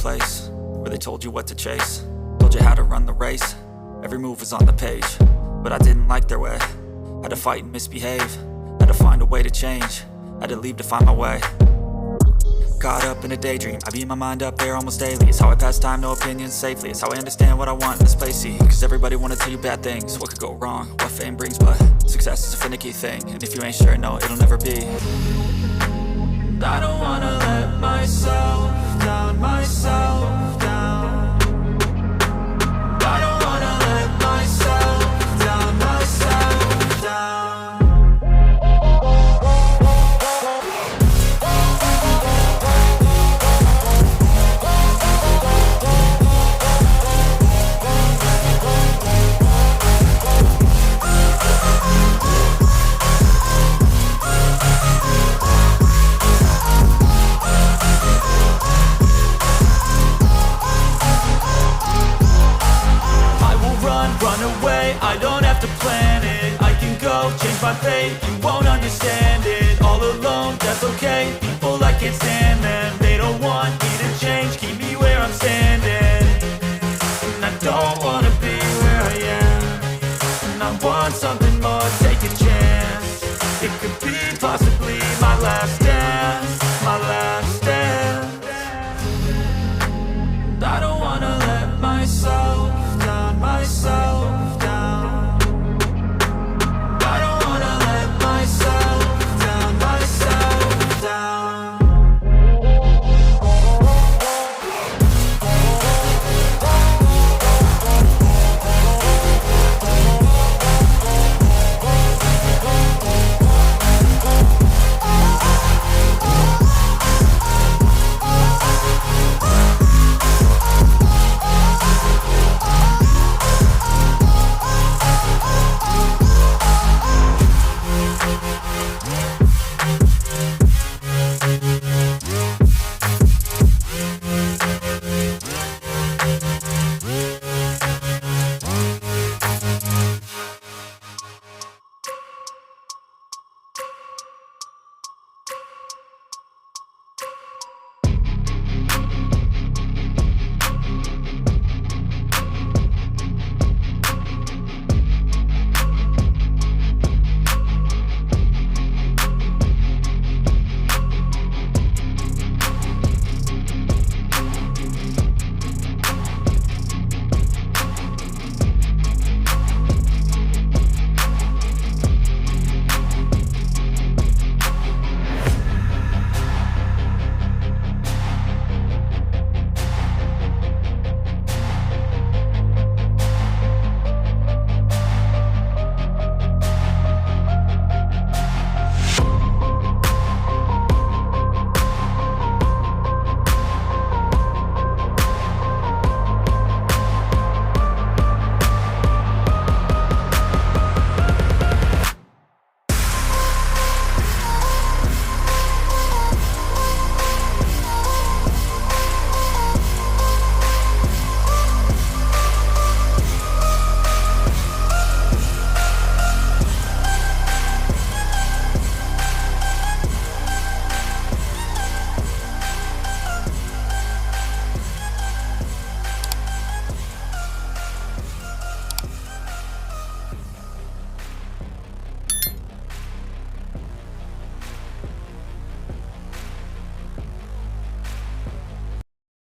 place where they told you what to chase, told you how to run the race. Every move was on the page, but I didn't like their way. Had to fight and misbehave, had to find a way to change, had to leave to find my way. Caught up in a daydream, I beat my mind up there almost daily. It's how I pass time, no opinions safely. It's how I understand what I want in this place, see. Cause everybody wanna tell you bad things, what could go wrong, what fame brings. But success is a finicky thing, and if you ain't sure, no, it'll never be. I don't wanna let myself down, myself down. I don't wanna let myself down, myself down. Run away, I don't have to plan it. I can go, change my fate, you won't understand it. All alone, that's okay, people I can't stand them. They don't want me to change, keep me where I'm standing. And I don't wanna be where I am, and I want something more, take a chance. It could be possibly my last day.